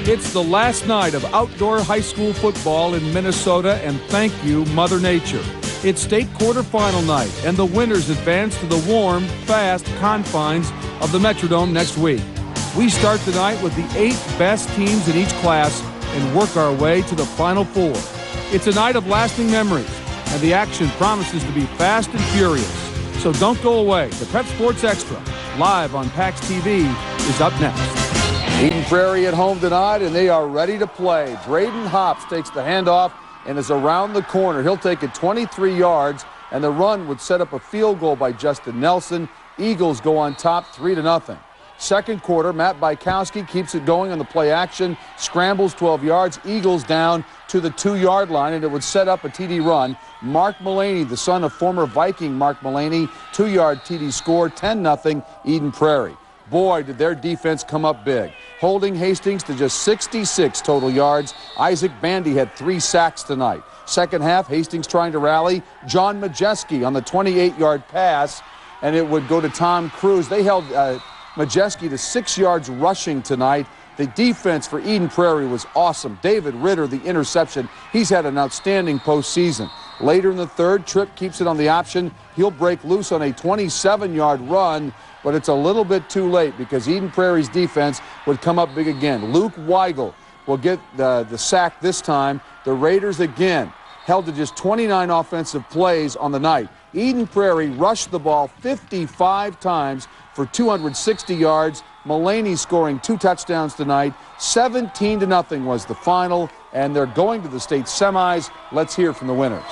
It's the last night of outdoor high school football in Minnesota, and thank you, Mother Nature. It's state quarterfinal night, and the winners advance to the warm, fast confines of the Metrodome next week. We start the night with the 8 best teams in each class and work our way to the Final Four. It's a night of lasting memories, and the action promises to be fast and furious. So don't go away. The Prep Sports Extra, live on PAX TV, is up next. Eden Prairie at home tonight, and they are ready to play. Drayden Hops takes the handoff and is around the corner. He'll take it 23 yards, and the run would set up a field goal by Justin Nelson. Eagles go on top 3-0. Second quarter, Matt Bykowski keeps it going on the play action, scrambles 12 yards. Eagles down to the 2-yard line, and it would set up a TD run. Mark Mullaney, the son of former Viking Mark Mullaney, 2-yard TD score, 10-0 Eden Prairie. Boy, did their defense come up big, holding Hastings to just 66 total yards. Isaac Bandy had 3 sacks tonight. Second half, Hastings trying to rally. John Majeski on the 28-yard pass, and it would go to Tom Cruz. They held Majeski to 6 yards rushing tonight. The defense for Eden Prairie was awesome. David Ritter, the interception. He's had an outstanding postseason. Later in the third, Tripp keeps it on the option. He'll break loose on a 27-yard run, but it's a little bit too late because Eden Prairie's defense would come up big again. Luke Weigel will get the sack this time. The Raiders again held to just 29 offensive plays on the night. Eden Prairie rushed the ball 55 times for 260 yards. Mullaney scoring 2 touchdowns tonight. 17-0 was the final, and they're going to the state semis. Let's hear from the winners.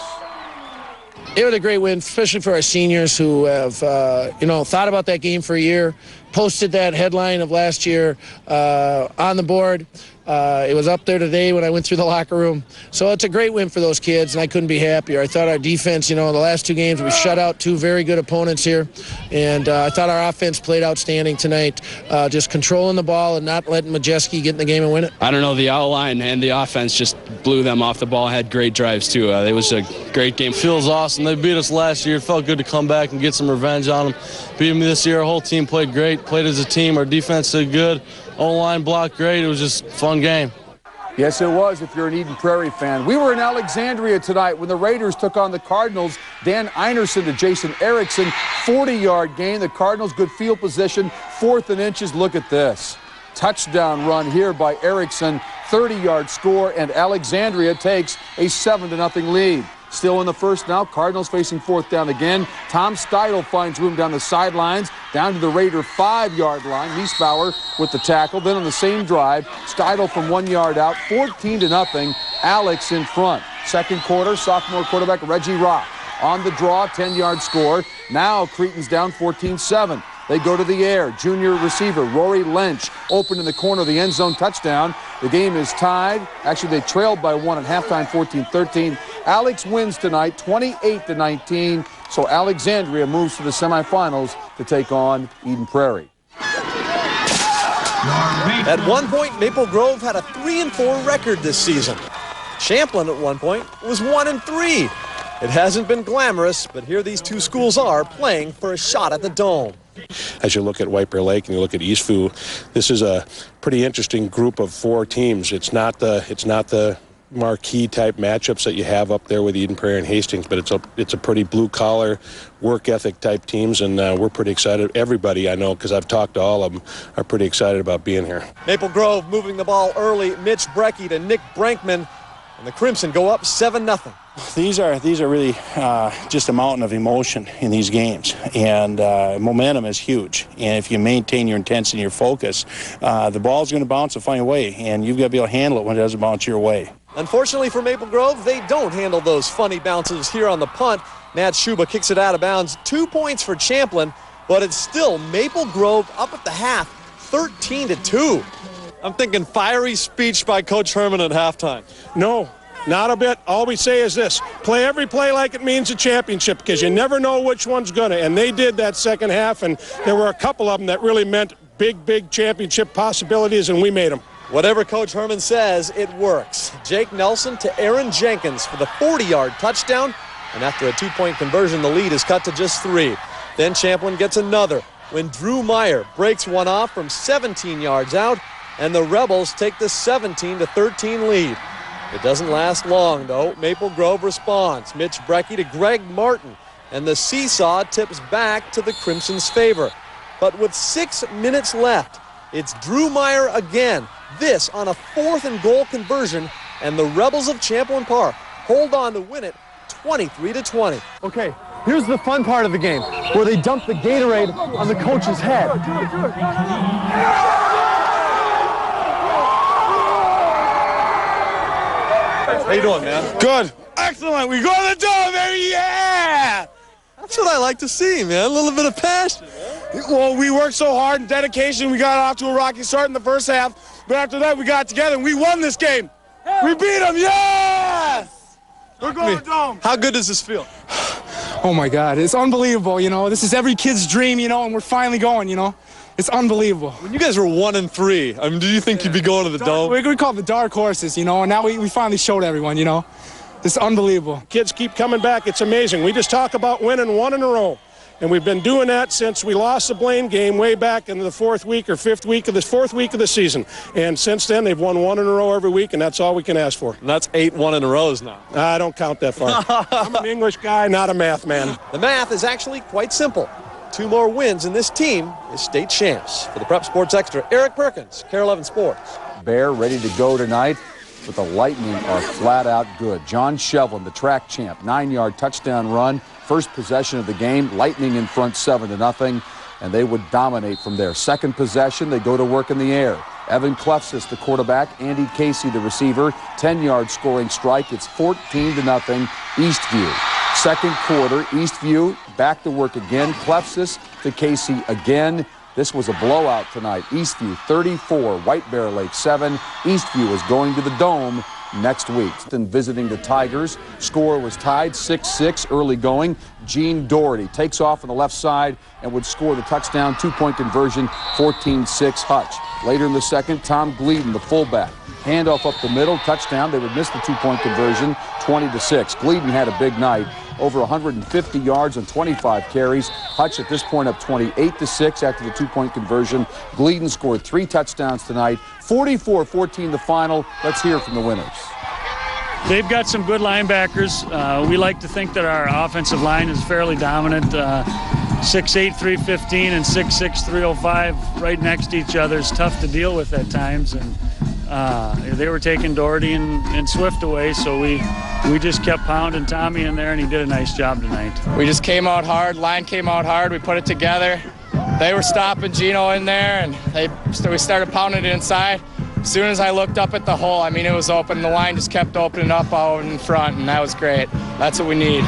It was a great win, especially for our seniors who have, thought about that game for a year, posted that headline of last year on the board. It was up there today when I went through the locker room. So it's a great win for those kids, and I couldn't be happier. I thought our defense, the last 2 games, we shut out 2 very good opponents here. And I thought our offense played outstanding tonight, just controlling the ball and not letting Majeski get in the game and win it. I don't know, the outline and the offense just blew them off the ball, had great drives too. It was a great game. Feels awesome. They beat us last year. It felt good to come back and get some revenge on them. Beat them this year. Our whole team played great, played as a team. Our defense did good. O-line blocked great. It was just a fun game. Yes, it was if you're an Eden Prairie fan. We were in Alexandria tonight when the Raiders took on the Cardinals. Dan Einerson to Jason Erickson, 40-yard gain. The Cardinals, good field position, 4th and inches. Look at this. Touchdown run here by Erickson, 30-yard score, and Alexandria takes a 7-0 lead. Still in the first now, Cardinals facing 4th down again. Tom Steidel finds room down the sidelines, down to the Raider 5-yard line. Niesbauer with the tackle. Then on the same drive, Steidel from 1 yard out, 14-0. Alex in front. Second quarter, sophomore quarterback Reggie Rock on the draw, 10-yard score. Now Cretin's down 14-7. They go to the air. Junior receiver Rory Lynch open in the corner of the end zone, touchdown. The game is tied. Actually, they trailed by 1 at halftime, 14-13. Alex wins tonight, 28-19. So Alexandria moves to the semifinals to take on Eden Prairie. At one point, Maple Grove had a 3-4 record this season. Champlin at one point was 1-3. It hasn't been glamorous, but here these 2 schools are playing for a shot at the Dome. As you look at White Bear Lake and you look at Eastfu, this is a pretty interesting group of 4 teams. It's not the marquee type matchups that you have up there with Eden Prairie and Hastings, but it's a pretty blue collar, work ethic type teams, and we're pretty excited. Everybody I know, because I've talked to all of them, are pretty excited about being here. Maple Grove moving the ball early. Mitch Brecky to Nick Brankman, and the Crimson go up 7-0. These are really just a mountain of emotion in these games, and momentum is huge. And if you maintain your intensity and your focus, the ball's going to bounce a funny way, and you've got to be able to handle it when it doesn't bounce your way. Unfortunately for Maple Grove, they don't handle those funny bounces here on the punt. Matt Schuba kicks it out of bounds. 2 points for Champlin, but it's still Maple Grove up at the half, 13-2. I'm thinking fiery speech by Coach Herman at halftime. No. Not a bit. All we say is this: play every play like it means a championship, because you never know which one's going to. And they did that second half, and there were a couple of them that really meant big championship possibilities, and we made them. Whatever Coach Herman says, it works. Jake Nelson to Aaron Jenkins for the 40-yard touchdown, and after a 2-point conversion, the lead is cut to just 3. Then Champlin gets another when Drew Meyer breaks one off from 17 yards out, and the Rebels take the 17-13 lead. It doesn't last long, though. Maple Grove responds. Mitch Brecky to Greg Martin, and the seesaw tips back to the Crimson's favor. But with 6 minutes left, it's Drew Meyer again, this on a 4th and goal conversion, and the Rebels of Champlain Park hold on to win it 23-20. Okay, here's the fun part of the game, where they dump the Gatorade on the coach's head. How you doing, man? Good. Excellent. We go to the dome, baby. Yeah! That's what I like to see, man. A little bit of passion. Well, we worked so hard and dedication. We got off to a rocky start in the first half. But after that, we got together and we won this game. We beat them. Yes! We're going to the dome. How good does this feel? Oh, my God. It's unbelievable, you know. This is every kid's dream, you know, and we're finally going, you know. It's unbelievable. When you guys were 1-3, I mean, do you think you'd be going to the dome? We call it the dark horses, you know, and now we finally showed everyone, you know. It's unbelievable. Kids keep coming back. It's amazing. We just talk about winning 1 in a row. And we've been doing that since we lost the Blaine game way back in the 4th week or 5th week of the 4th week of the season. And since then, they've won 1 in a row every week, and that's all we can ask for. And that's 8 1-in-a-rows now. I don't count that far. I'm an English guy, not a math man. The math is actually quite simple. 2 more wins, and this team is state champs. For the Prep Sports Extra, Eric Perkins, KARE 11 Sports. Bear ready to go tonight, but the Lightning are flat out good. John Shevlin, the track champ, 9-yard touchdown run. First possession of the game, Lightning in front 7-0, and they would dominate from there. Second possession, they go to work in the air. Evan Klefsis, the quarterback, Andy Casey, the receiver, 10-yard scoring strike. It's 14-0 Eastview. Second quarter, Eastview back to work again. Klefsis to Casey again. This was a blowout tonight. Eastview 34, White Bear Lake 7. Eastview is going to the Dome next week. Then visiting the Tigers. Score was tied 6-6 early going. Gene Doherty takes off on the left side and would score the touchdown, 2-point conversion, 14-6 Hutch. Later in the second, Tom Gleeden, the fullback. Handoff up the middle, touchdown. They would miss the 2-point conversion, 20-6. Gleeden had a big night. Over 150 yards on 25 carries. Hutch at this point up 28-6 after the 2-point conversion. Gleeden scored 3 touchdowns tonight. 44-14 the final. Let's hear from the winners. They've got some good linebackers. We like to think that our offensive line is fairly dominant. 6'8", 315 and 6'6", 305 right next to each other is tough to deal with at times. And they were taking Doherty and Swift away, so we just kept pounding Tommy in there, and he did a nice job tonight. We just came out hard. Line came out hard. We put it together. They were stopping Gino in there, and we started pounding it inside. As soon as I looked up at the hole, I mean, it was open. The line just kept opening up out in front, and that was great. That's what we need.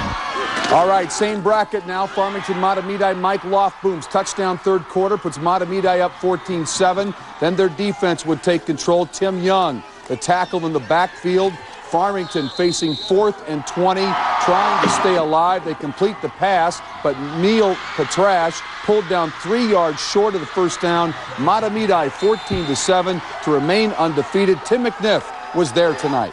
All right, same bracket now. Farmington Matamidi, Mike Lofboom's touchdown third quarter puts Matamidi up 14-7. Then their defense would take control. Tim Young, the tackle in the backfield. Farmington facing 4th and 20, trying to stay alive. They complete the pass, but Neil Petrash pulled down 3 yards short of the first down. Matamidi 14-7 to remain undefeated. Tim McNiff was there tonight.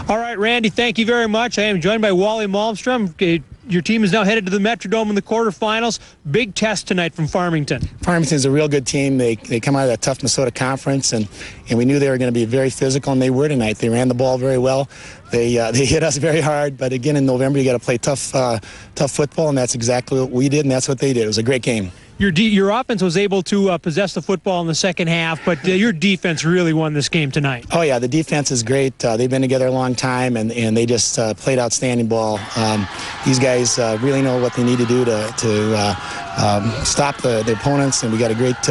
All right, Randy, thank you very much. I am joined by Wally Malmstrom. Your team is now headed to the Metrodome in the quarterfinals. Big test tonight from Farmington. Farmington's a real good team. They come out of that tough Minnesota conference, and we knew they were going to be very physical, and they were tonight. They ran the ball very well. They hit us very hard, but again, in November, you got to play tough football, and that's exactly what we did, and that's what they did. It was a great game. Your offense was able to possess the football in the second half, but your defense really won this game tonight. Oh, yeah, the defense is great. They've been together a long time, and they just played outstanding ball. These guys really know what they need to do to stop the opponents, and we got a great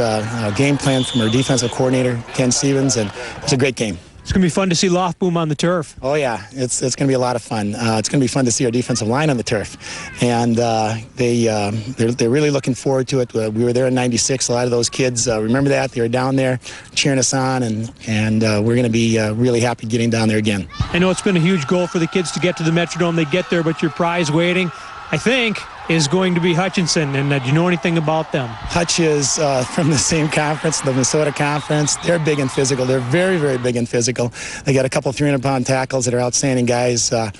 game plan from our defensive coordinator, Ken Stevens, and it's a great game. It's going to be fun to see Lofboom on the turf. Oh, yeah. It's going to be a lot of fun. It's going to be fun to see our defensive line on the turf. And they're really looking forward to it. We were there in 96. A lot of those kids remember that. They were down there cheering us on, and we're going to be really happy getting down there again. I know it's been a huge goal for the kids to get to the Metrodome. They get there, but your prize waiting, I think, is going to be Hutchinson. And do you know anything about them? Hutch is from the same conference, the Minnesota Conference. They're big and physical. They're very, very big and physical. They got a couple 300-pound tackles that are outstanding guys on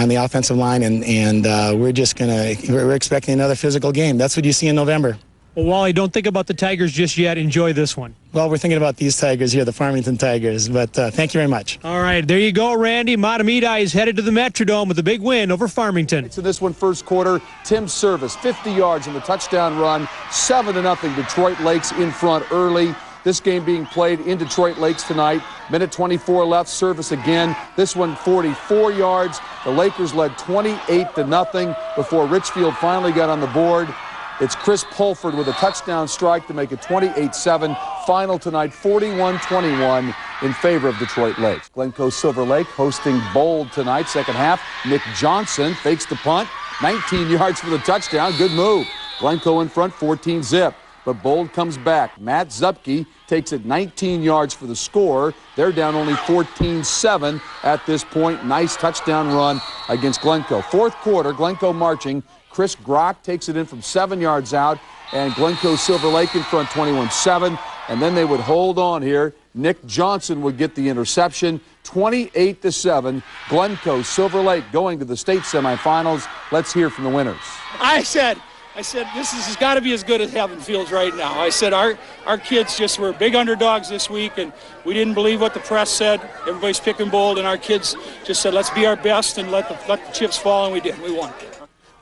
the offensive line, and we're expecting another physical game. That's what you see in November. Well, Wally, don't think about the Tigers just yet. Enjoy this one. Well, we're thinking about these Tigers here, the Farmington Tigers, but thank you very much. All right, there you go, Randy. Matamidi is headed to the Metrodome with a big win over Farmington. So this one, first quarter, Tim Service, 50 yards in the touchdown run, 7-0 Detroit Lakes in front early. This game being played in Detroit Lakes tonight. Minute 24 left, Service again. This one 44 yards. The Lakers led 28-0 before Richfield finally got on the board. It's Chris Pulford with a touchdown strike to make it 28-7. Final tonight, 41-21 in favor of Detroit Lakes. Glencoe-Silver Lake hosting Bold tonight, second half. Nick Johnson fakes the punt, 19 yards for the touchdown. Good move. Glencoe in front, 14-zip. But Bold comes back. Matt Zupke takes it 19 yards for the score. They're down only 14-7 at this point. Nice touchdown run against Glencoe. Fourth quarter, Glencoe marching. Chris Grock takes it in from 7 yards out, and Glencoe-Silver Lake in front 21-7. And then they would hold on here. Nick Johnson would get the interception. 28-7. Glencoe-Silver Lake going to the state semifinals. Let's hear from the winners. I said this has got to be as good as Heaven feels right now. I said our kids just were big underdogs this week, and we didn't believe what the press said. Everybody's picking Bold, and our kids just said, let's be our best and let the chips fall, and we did. We won.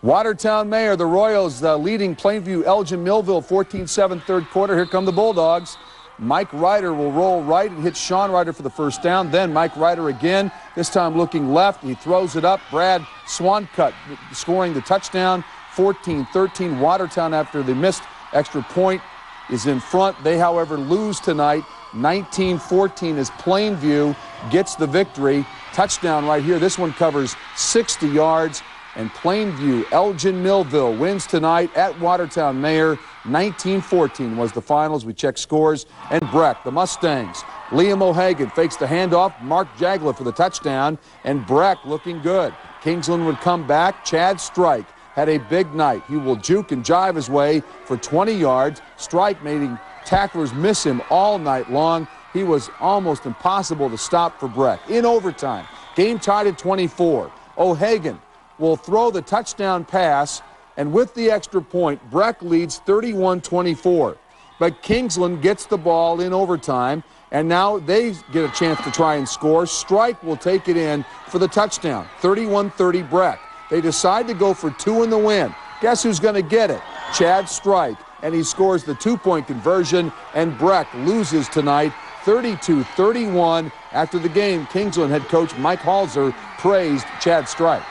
Watertown Mayor, the Royals leading Plainview-Elgin-Millville 14-7 third quarter. Here come the Bulldogs. Mike Ryder will roll right and hit Sean Ryder for the first down. Then Mike Ryder again, this time looking left. He throws it up. Brad Swancutt scoring the touchdown. 14-13. Watertown, after the missed extra point, is in front. They, however, lose tonight. 19-14 as Plainview gets the victory. Touchdown right here. This one covers 60 yards. And Plainview-Elgin-Millville wins tonight at Watertown Mayor. 19-14 was the finals. We check scores. And Breck, the Mustangs. Liam O'Hagan fakes the handoff. Mark Jagla for the touchdown. And Breck looking good. Kingsland would come back. Chad Strike had a big night. He will juke and jive his way for 20 yards. Strike making tacklers miss him all night long. He was almost impossible to stop for Breck. In overtime, game tied at 24. O'Hagan will throw the touchdown pass, and with the extra point, Breck leads 31-24. But Kingsland gets the ball in overtime, and now they get a chance to try and score. Strike will take it in for the touchdown, 31-30 Breck. They decide to go for two in the win. Guess who's going to get it? Chad Strike, and he scores the two-point conversion, and Breck loses tonight, 32-31. After the game, Kingsland head coach Mike Halser praised Chad Strike.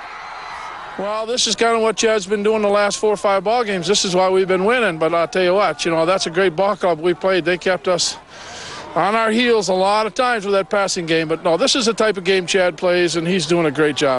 Well, this is kind of what Chad's been doing the last 4 or 5 ball games. This is why we've been winning. But I'll tell you what, that's a great ball club we played. They kept us on our heels a lot of times with that passing game. But no, this is the type of game Chad plays, and he's doing a great job.